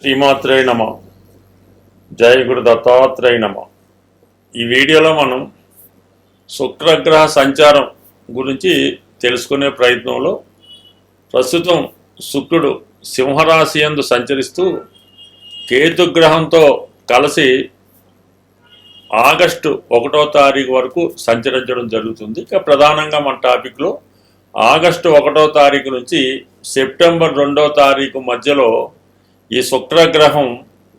శ్రీమాత్రే నమ. జై గురు దత్తాత్రేయ నమ. ఈ వీడియోలో మనం శుక్రగ్రహ సంచారం గురించి తెలుసుకునే ప్రయత్నంలో ప్రస్తుతం శుక్రుడు సింహరాశి యందు సంచరిస్తూ కేతుగ్రహంతో కలిసి ఆగస్టు 1వ తారీఖు వరకు సంచరించడం జరుగుతుంది. ఇక ప్రధానంగా మన టాపిక్లో ఆగస్టు 1వ తారీఖు నుంచి సెప్టెంబర్ 2వ తారీఖు మధ్యలో ఈ శుక్రగ్రహం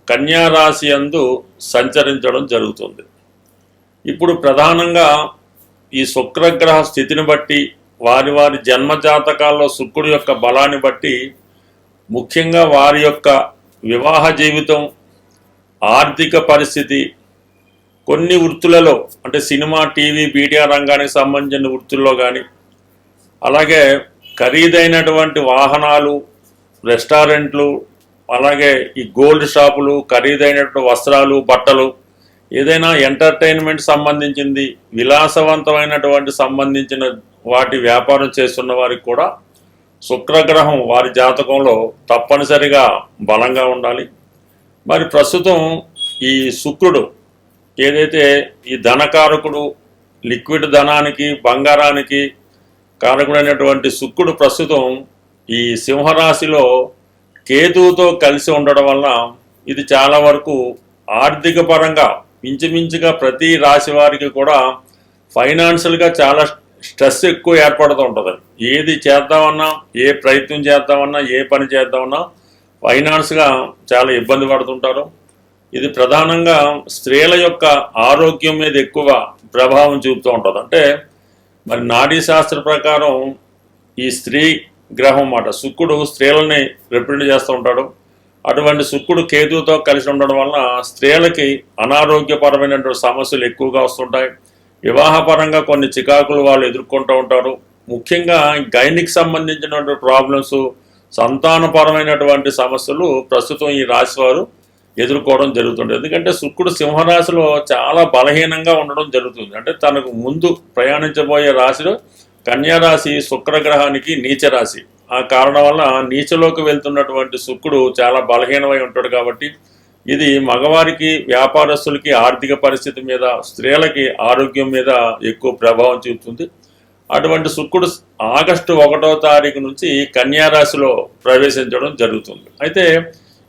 కన్యా రాశి యందు సంచరించడం జరుగుతుంది. ఇప్పుడు ప్రధానంగా ఈ శుక్రగ్రహ స్థితిని బట్టి వారి వారి జన్మజాతకాల్లో శుక్రుడి యొక్క బలాన్ని బట్టి ముఖ్యంగా వారి యొక్క వివాహ జీవితం, ఆర్థిక పరిస్థితి, కొన్ని వృత్తులలో అంటే సినిమా, టీవీ, మీడియా రంగానికి సంబంధించిన వృత్తుల్లో కానీ, అలాగే ఖరీదైనటువంటి వాహనాలు, రెస్టారెంట్లు, అలాగే ఈ గోల్డ్ షాపులు, ఖరీదైనటువంటి వస్త్రాలు, బట్టలు, ఏదైనా ఎంటర్టైన్మెంట్ సంబంధించింది, విలాసవంతమైనటువంటి సంబంధించిన వాటి వ్యాపారం చేస్తున్న వారికి కూడా శుక్రగ్రహం వారి జాతకంలో తప్పనిసరిగా బలంగా ఉండాలి. మరి ప్రస్తుతం ఈ శుక్రుడు ఏదైతే ఈ ధనకారకుడు, లిక్విడ్ ధనానికి, బంగారానికి కారకుడైనటువంటి శుక్రుడు ప్రస్తుతం ఈ సింహరాశిలో కేతువుతో కలిసి ఉండడం వల్ల ఇది చాలా వరకు ఆర్థిక పరంగా ఇంచుమించుగా ప్రతి రాశి వారికి కూడా ఫైనాన్షియల్గా చాలా స్ట్రెస్ ఎక్కువ ఏర్పడుతూ ఉంటుంది. ఏది చేద్దామన్నా, ఏ ప్రయత్నం చేద్దామన్నా, ఏ పని చేద్దామన్నా ఫైనాన్స్గా చాలా ఇబ్బంది పడుతుంటారు. ఇది ప్రధానంగా స్త్రీల యొక్క ఆరోగ్యం మీద ఎక్కువ ప్రభావం చూపుతూ ఉంటుంది. అంటే మరి నాడీ శాస్త్ర ప్రకారం ఈ స్త్రీ గ్రహం మాట శుక్రుడు స్త్రీలని రిప్రజెంట్ చేస్తూ ఉంటాడు. అటువంటి శుక్రుడు కేతువుతో కలిసి ఉండడం వలన స్త్రీలకి అనారోగ్యపరమైనటువంటి సమస్యలు ఎక్కువగా వస్తుంటాయి. వివాహపరంగా కొన్ని చికాకులు వాళ్ళు ఎదుర్కొంటూ ఉంటారు. ముఖ్యంగా గైనిక్ సంబంధించినటువంటి ప్రాబ్లమ్స్, సంతానపరమైనటువంటి సమస్యలు ప్రస్తుతం ఈ రాశి వారు ఎదుర్కోవడం జరుగుతుంది. ఎందుకంటే శుక్రుడు సింహరాశిలో చాలా బలహీనంగా ఉండడం జరుగుతుంది. అంటే తనకు ముందు ప్రయాణించబోయే రాశిలో కన్యారాశి శుక్రగ్రహానికి నీచ రాశి. ఆ కారణం వల్ల నీచలోకి వెళ్తున్నటువంటి శుక్రుడు చాలా బలహీనమై ఉంటాడు. కాబట్టి ఇది మగవారికి, వ్యాపారస్తులకి ఆర్థిక పరిస్థితి మీద, స్త్రీలకి ఆరోగ్యం మీద ఎక్కువ ప్రభావం చూపుతుంది. అటువంటి శుక్రుడు ఆగస్టు 1వ తారీఖు నుంచి కన్యారాశిలో ప్రవేశించడం జరుగుతుంది. అయితే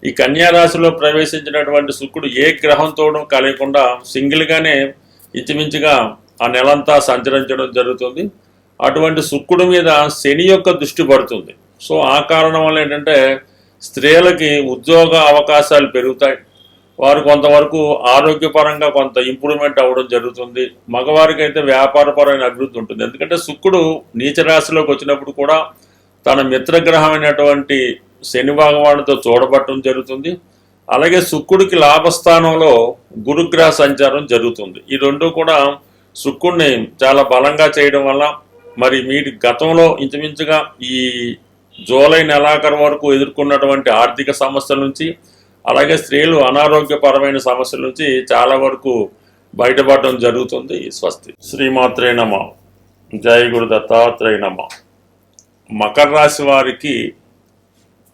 ఈ కన్యారాశిలో ప్రవేశించినటువంటి శుక్రుడు ఏ గ్రహంతోనూ కలయకుండా సింగిల్గానే ఇంచుమించుగా ఆ నెలంతా సంచరించడం జరుగుతుంది. అటువంటి శుక్రుడి మీద శని యొక్క దృష్టి పడుతుంది. సో ఆ కారణం వల్ల ఏంటంటే స్త్రీలకి ఉద్యోగ అవకాశాలు పెరుగుతాయి. వారు కొంతవరకు ఆరోగ్యపరంగా కొంత ఇంప్రూవ్మెంట్ అవ్వడం జరుగుతుంది. మగవారికి అయితే వ్యాపారపరమైన అభివృద్ధి ఉంటుంది. ఎందుకంటే శుక్రుడు నీచ రాశిలోకి వచ్చినప్పుడు కూడా తన మిత్రగ్రహమైనటువంటి శని భగవానుడితో చూడబట్టడం జరుగుతుంది. అలాగే శుక్రుడికి లాభస్థానంలో గురుగ్రహ సంచారం జరుగుతుంది. ఈ రెండు కూడా శుక్రుడిని చాలా బలంగా చేయడం వల్ల మరి మీరు గతంలో ఇంచుమించుగా ఈ జూలై నెలాఖరు వరకు ఎదుర్కొన్నటువంటి ఆర్థిక సమస్యల నుంచి, అలాగే స్త్రీలు అనారోగ్యపరమైన సమస్యల నుంచి చాలా వరకు బయటపడడం జరుగుతుంది. స్వస్తి. శ్రీమాత్రే నమ. జై గురు దత్తాత్రేయ నమ. మకర రాశి వారికి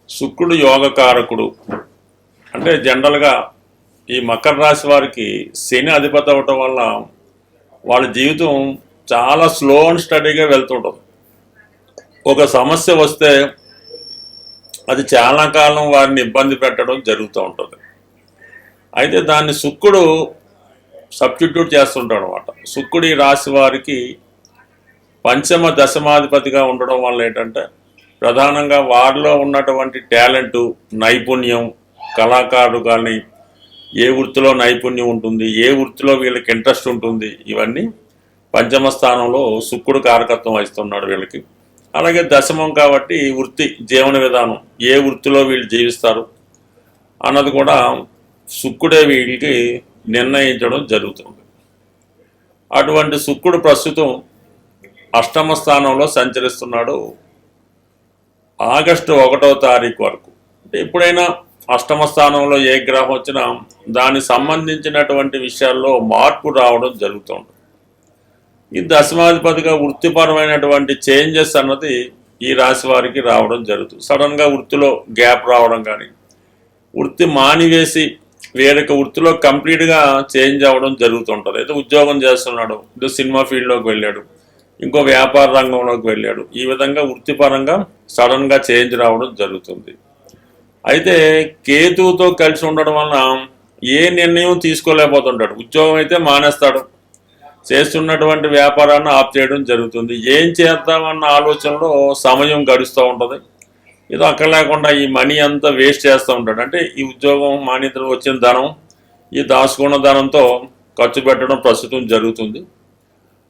శుక్రుడు యోగకారకుడు. అంటే జనరల్గా ఈ మకర రాశి వారికి శని అధిపతి అవటం వల్ల వాళ్ళ జీవితం చాలా స్లో అండ్ స్టడీగా వెళ్తుంటుంది. ఒక సమస్య వస్తే అది చాలా కాలం వారిని ఇబ్బంది పెట్టడం జరుగుతూ ఉంటుంది. అయితే దాన్ని శుక్రుడు సబ్స్టిట్యూట్ చేస్తుంటాడు అనమాట. శుక్రుడు ఈ రాశి వారికి పంచమ దశమాధిపతిగా ఉండడం వల్ల ఏంటంటే ప్రధానంగా వారిలో ఉన్నటువంటి టాలెంటు, నైపుణ్యం, కళాకారుడు కానీ ఏ వృత్తిలో నైపుణ్యం ఉంటుంది, ఏ వృత్తిలో వీళ్ళకి ఇంట్రెస్ట్ ఉంటుంది, ఇవన్నీ పంచమ స్థానంలో శుక్రుడు కారకత్వం వహిస్తున్నాడు వీళ్ళకి. అలాగే దశమం కాబట్టి వృత్తి, జీవన విధానం, ఏ వృత్తిలో వీళ్ళు జీవిస్తారు అన్నది కూడా శుక్రుడే వీళ్ళకి నిర్ణయించడం జరుగుతుంది. అటువంటి శుక్రుడు ప్రస్తుతం అష్టమ స్థానంలో సంచరిస్తున్నాడు ఆగస్టు 1వ తారీఖు వరకు. అంటే ఎప్పుడైనా అష్టమ స్థానంలో ఏ గ్రహం వచ్చినా దానికి సంబంధించినటువంటి విషయాల్లో మార్పు రావడం జరుగుతుంది. ఈ దశమాధిపతిగా వృత్తిపరమైనటువంటి చేంజెస్ అన్నది ఈ రాశి వారికి రావడం జరుగుతుంది. సడన్గా వృత్తిలో గ్యాప్ రావడం కానీ, వృత్తి మానివేసి వేరొక వృత్తిలో కంప్లీట్గా చేంజ్ అవ్వడం జరుగుతుంటుంది. అయితే ఉద్యోగం చేస్తున్నాడు, ఇదో సినిమా ఫీల్డ్లోకి వెళ్ళాడు, ఇంకో వ్యాపార రంగంలోకి వెళ్ళాడు, ఈ విధంగా వృత్తిపరంగా సడన్గా చేంజ్ రావడం జరుగుతుంది. అయితే కేతువుతో కలిసి ఉండడం వలన ఏ నిర్ణయం తీసుకోలేకపోతుంటాడు. ఉద్యోగం అయితే మానేస్తాడు, చేస్తున్నటువంటి వ్యాపారాన్ని ఆఫ్ చేయడం జరుగుతుంది. ఏం చేద్దామన్న ఆలోచనలో సమయం గడుస్తూ ఉంటుంది. ఏదో అక్కడ లేకుండా ఈ మనీ అంతా వేస్ట్ చేస్తూ ఉంటాడు. అంటే ఈ ఉద్యోగం మానేతలు వచ్చిన ధనం, ఈ దాచుకున్న ధనంతో ఖర్చు పెట్టడం ప్రస్తుతం జరుగుతుంది.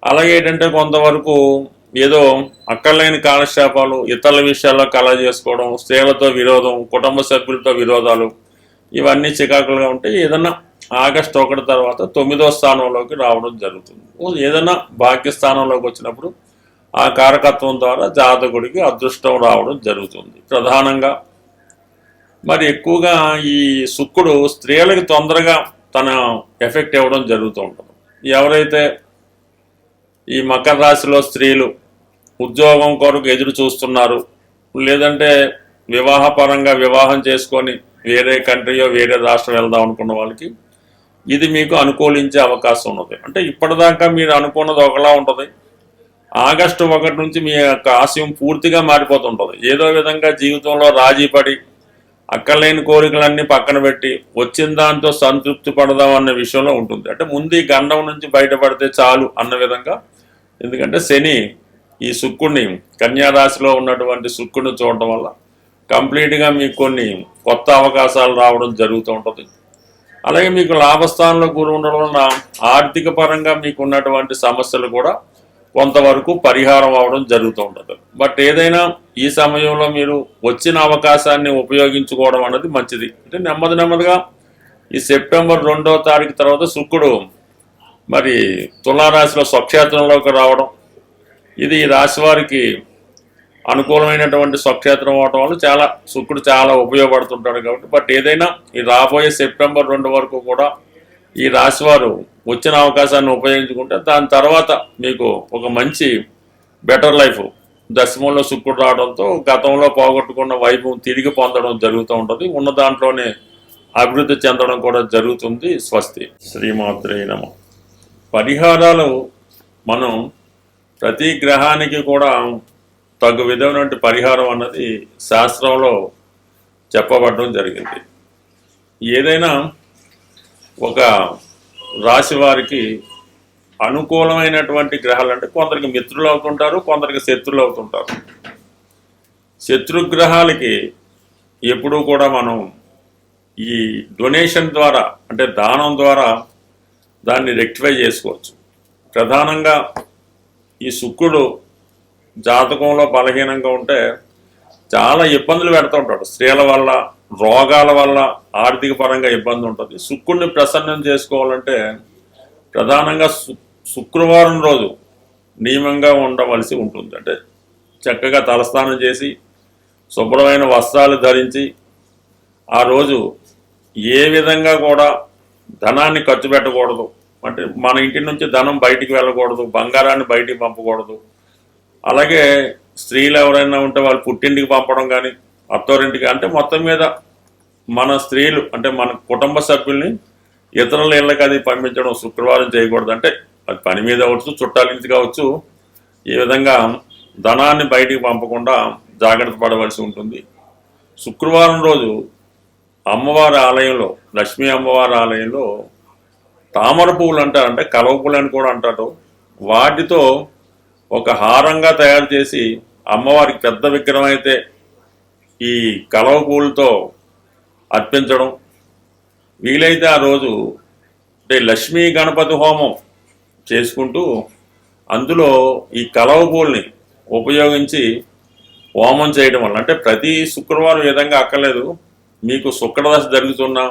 అలాగే ఏంటంటే కొంతవరకు ఏదో అక్కర్లేని కాలక్షేపాలు, ఇతరుల విషయాల్లో కలగ చేసుకోవడం, స్త్రీలతో విరోధం, కుటుంబ సభ్యులతో విరోధాలు, ఇవన్నీ చికాకులుగా ఉంటే ఏదన్నా ఆగస్టు 1 తర్వాత 9వ స్థానంలోకి రావడం జరుగుతుంది. ఏదైనా భాగ్యస్థానంలోకి వచ్చినప్పుడు ఆ కారకత్వం ద్వారా జాతకుడికి అదృష్టం రావడం జరుగుతుంది. ప్రధానంగా మరి ఎక్కువగా ఈ శుక్రుడు స్త్రీలకి తొందరగా తన ఎఫెక్ట్ ఇవ్వడం జరుగుతూ ఉంటుంది. ఎవరైతే ఈ మకర రాశిలో స్త్రీలు ఉద్యోగం కొరకు ఎదురు చూస్తున్నారు, లేదంటే వివాహపరంగా వివాహం చేసుకొని వేరే కంట్రీయో వేరే రాష్ట్రం వెళ్దాం అనుకున్న వాళ్ళకి ఇది మీకు అనుకూలించే అవకాశం ఉన్నది. అంటే ఇప్పటిదాకా మీరు అనుకున్నది ఒకలా ఉంటుంది, ఆగస్టు 1 నుంచి మీ యొక్క ఆశయం పూర్తిగా మారిపోతుంటుంది. ఏదో విధంగా జీవితంలో రాజీ పడి అక్కర్లేని కోరికలన్నీ పక్కన పెట్టి వచ్చిన దాంతో సంతృప్తి పడదాం అన్న విషయంలో ఉంటుంది. అంటే ముందు ఈ గండం నుంచి బయటపడితే చాలు అన్న విధంగా. ఎందుకంటే శని ఈ శుక్రుడిని కన్యా రాశిలో ఉన్నటువంటి శుక్రుడిని చూడటం వల్ల కంప్లీట్గా మీకు కొన్ని కొత్త అవకాశాలు రావడం జరుగుతూ ఉంటుంది. అలాగే మీకు లాభస్థానంలో గురి ఉండడం వలన ఆర్థిక పరంగా మీకు ఉన్నటువంటి సమస్యలు కూడా కొంతవరకు పరిహారం అవడం జరుగుతూ ఉంటుంది. బట్ ఏదైనా ఈ సమయంలో మీరు వచ్చిన అవకాశాన్ని ఉపయోగించుకోవడం అనేది మంచిది. అంటే నెమ్మదిగా ఈ సెప్టెంబర్ 2వ తారీఖు తర్వాత శుక్రుడు మరి తులారాశిలో స్వక్షేత్రంలోకి రావడం, ఇది ఈ రాశి వారికి అనుకూలమైనటువంటి స్వక్షేత్రం అవడం వల్ల శుక్రుడు చాలా ఉపయోగపడుతుంటాడు కాబట్టి. బట్ ఏదైనా ఈ రాబోయే సెప్టెంబర్ 2 వరకు కూడా ఈ రాశివారు వచ్చిన అవకాశాన్ని ఉపయోగించుకుంటే దాని తర్వాత మీకు ఒక మంచి బెటర్ లైఫ్ దశమంలో శుక్రుడు రావడంతో గతంలో పోగొట్టుకున్న వైభవం తిరిగి పొందడం జరుగుతూ ఉంటుంది. ఉన్న దాంట్లోనే అభివృద్ధి చెందడం కూడా జరుగుతుంది. స్వస్తి. శ్రీమాత్రే నమః. పరిహారాలు మనం ప్రతి గ్రహానికి కూడా తగు విధమైనటువంటి పరిహారం అన్నది శాస్త్రంలో చెప్పబడడం జరిగింది. ఏదైనా ఒక రాశి వారికి అనుకూలమైనటువంటి గ్రహాలు అంటే కొందరికి మిత్రులు అవుతుంటారు, కొందరికి శత్రులు అవుతుంటారు. శత్రుగ్రహాలకి ఎప్పుడూ కూడా మనం ఈ డొనేషన్ ద్వారా అంటే దానం ద్వారా దాన్ని రెక్టిఫై చేసుకోవచ్చు. ప్రధానంగా ఈ శుక్రుడు జాతకంలో బలహీనంగా ఉంటే చాలా ఇబ్బందులు పెడుతూ ఉంటాడు. స్త్రీల వల్ల, రోగాల వల్ల ఆర్థిక పరంగా ఇబ్బంది ఉంటుంది. శుక్రుడిని ప్రసన్నం చేసుకోవాలంటే ప్రధానంగా శుక్రవారం రోజు నియమంగా ఉండవలసి ఉంటుంది. అంటే చక్కగా తలస్నానం చేసి శుభ్రమైన వస్త్రాలు ధరించి ఆ రోజు ఏ విధంగా కూడా ధనాన్ని ఖర్చు పెట్టకూడదు. అంటే మన ఇంటి నుంచి ధనం బయటికి వెళ్ళకూడదు, బంగారాన్ని బయటికి పంపకూడదు. అలాగే స్త్రీలు ఎవరైనా ఉంటే వాళ్ళు పుట్టింటికి పంపడం కానీ అత్తోరింటికి, అంటే మొత్తం మీద మన స్త్రీలు అంటే మన కుటుంబ సభ్యుల్ని ఇతరుల ఇళ్ళకి అది పంపించడం శుక్రవారం చేయకూడదు. అంటే అది పని మీద అవచ్చు, చుట్టాల నుంచి కావచ్చు, ఈ విధంగా ధనాన్ని బయటికి పంపకుండా జాగ్రత్త పడవలసి ఉంటుంది. శుక్రవారం రోజు అమ్మవారి ఆలయంలో, లక్ష్మీ అమ్మవారి ఆలయంలో తామర పువ్వులు అంటారు, అంటే కలవ పువ్వులు అని కూడా అంటారు, వాటితో ఒక హారంగా తయారు చేసి అమ్మవారికి పెద్ద విగ్రహం అయితే ఈ కలవ పువ్వులతో అర్పించడం. వీలైతే ఆ రోజు అంటే లక్ష్మీ గణపతి హోమం చేసుకుంటూ అందులో ఈ కలవ పువ్వుల్ని ఉపయోగించి హోమం చేయడం వల్ల, అంటే ప్రతి శుక్రవారం విధంగా అక్కర్లేదు, మీకు శుక్రదశ జరుగుతున్నా,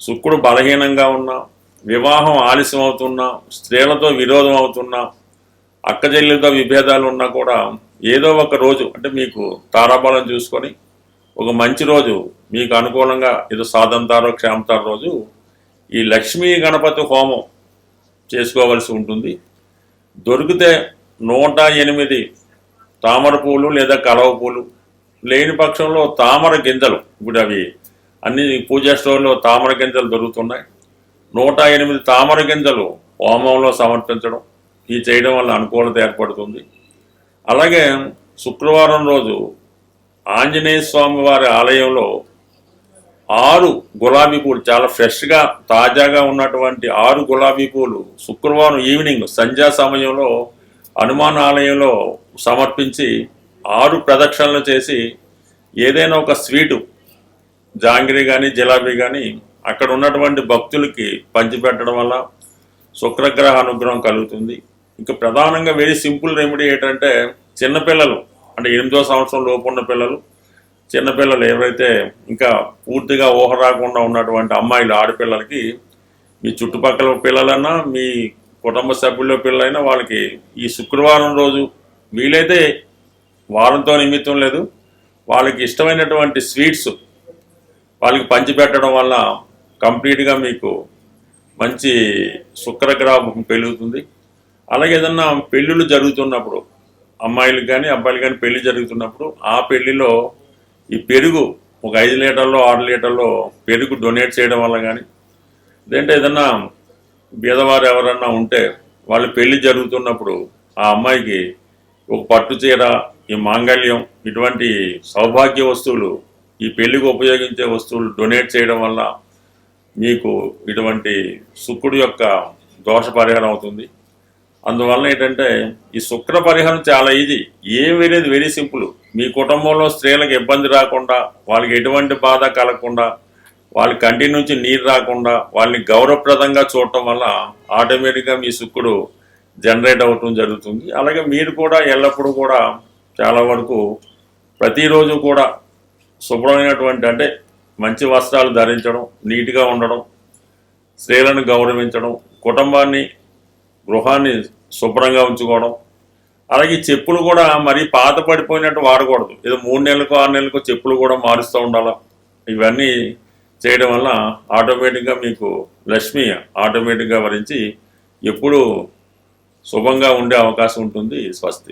శుక్రుడు బలహీనంగా ఉన్నా, వివాహం ఆలస్యం అవుతున్నా, స్త్రీలతో విరోధం అవుతున్నా, అక్కచెల్లెలతో విభేదాలు ఉన్నా కూడా ఏదో ఒక రోజు అంటే మీకు తారాబలం చూసుకొని ఒక మంచి రోజు మీకు అనుకూలంగా ఏదో సాధంతారో క్షేమతారో రోజు ఈ లక్ష్మీ గణపతి హోమం చేసుకోవలసి ఉంటుంది. దొరికితే 108 తామర పూలు లేదా కలవ పూలు, లేని పక్షంలో తామర గింజలు, ఇప్పుడు అవి అన్ని పూజా స్టోర్లో తామర గింజలు దొరుకుతున్నాయి. 108 తామర గింజలు హోమంలో సమర్పించడం, ఇది చేయడం వల్ల అనుకూలత ఏర్పడుతుంది. అలాగే శుక్రవారం రోజు ఆంజనేయ స్వామి వారి ఆలయంలో 6 గులాబీ పూలు, చాలా ఫ్రెష్గా తాజాగా ఉన్నటువంటి 6 గులాబీ పూలు శుక్రవారం ఈవినింగ్ సంధ్యా సమయంలో హనుమాన్ ఆలయంలో సమర్పించి 6 ప్రదక్షిణలు చేసి ఏదైనా ఒక స్వీటు, జాంగిరి కానీ జిలాబీ కానీ అక్కడ ఉన్నటువంటి భక్తులకి పంచిపెట్టడం వల్ల శుక్రగ్రహ అనుగ్రహం కలుగుతుంది. ఇంకా ప్రధానంగా వెరీ సింపుల్ రెమెడీ ఏంటంటే, చిన్నపిల్లలు అంటే 8వ సంవత్సరం లోపు ఉన్న పిల్లలు, చిన్నపిల్లలు ఎవరైతే ఇంకా పూర్తిగా ఊహ రాకుండా ఉన్నటువంటి అమ్మాయిలు, ఆడపిల్లలకి మీ చుట్టుపక్కల పిల్లలన్నా మీ కుటుంబ సభ్యుల్లో పిల్లలైనా వాళ్ళకి ఈ శుక్రవారం రోజు వీలైతే వారంతో నిమిత్తం లేదు, వాళ్ళకి ఇష్టమైనటువంటి స్వీట్స్ వాళ్ళకి పంచిపెట్టడం వల్ల కంప్లీట్గా మీకు మంచి శుక్రగ్రహం పెరుగుతుంది. అలాగే ఏదన్నా పెళ్ళిళ్ళు జరుగుతున్నప్పుడు, అమ్మాయిలకు కానీ అబ్బాయిలు కానీ పెళ్లి జరుగుతున్నప్పుడు ఆ పెళ్లిలో ఈ పెరుగు ఒక 5 లీటర్లో 6 లీటర్లో పెరుగు డొనేట్ చేయడం వల్ల కానీ, లేదంటే ఏదన్నా బీదవారు ఎవరన్నా ఉంటే వాళ్ళు పెళ్లి జరుగుతున్నప్పుడు ఆ అమ్మాయికి ఒక పట్టు చీర, ఈ మాంగళ్యం, ఇటువంటి సౌభాగ్య వస్తువులు, ఈ పెళ్లికి ఉపయోగించే వస్తువులు డొనేట్ చేయడం వల్ల మీకు ఇటువంటి శుక్రుడి యొక్క దోష పరిహారం అవుతుంది. అందువల్ల ఏంటంటే ఈ శుక్ర పరిహారం చాలా ఈజీ, ఏం వేరేది వెరీ సింపుల్. మీ కుటుంబంలో స్త్రీలకు ఇబ్బంది రాకుండా, వాళ్ళకి ఎటువంటి బాధ కలగకుండా, వాళ్ళ కంటి నుంచి నీరు రాకుండా, వాళ్ళని గౌరవప్రదంగా చూడటం వల్ల ఆటోమేటిక్గా మీ శుక్రుడు జనరేట్ అవటం జరుగుతుంది. అలాగే మీరు కూడా ఎల్లప్పుడూ కూడా చాలా వరకు ప్రతిరోజు కూడా శుభ్రమైనటువంటి, అంటే మంచి వస్త్రాలు ధరించడం, నీట్గా ఉండడం, స్త్రీలను గౌరవించడం, కుటుంబాన్ని గృహాన్ని శుభ్రంగా ఉంచుకోవడం. అలాగే చెప్పులు కూడా మరీ పాత పడిపోయినట్టు వాడకూడదు, ఏదో 3 నెలలకు 6 నెలలకు చెప్పులు కూడా మారుస్తూ ఉండాలి. ఇవన్నీ చేయడం వల్ల ఆటోమేటిక్గా మీకు లక్ష్మి ఆటోమేటిక్గా వరించి ఎప్పుడూ శుభంగా ఉండే అవకాశం ఉంటుంది. స్వస్తి.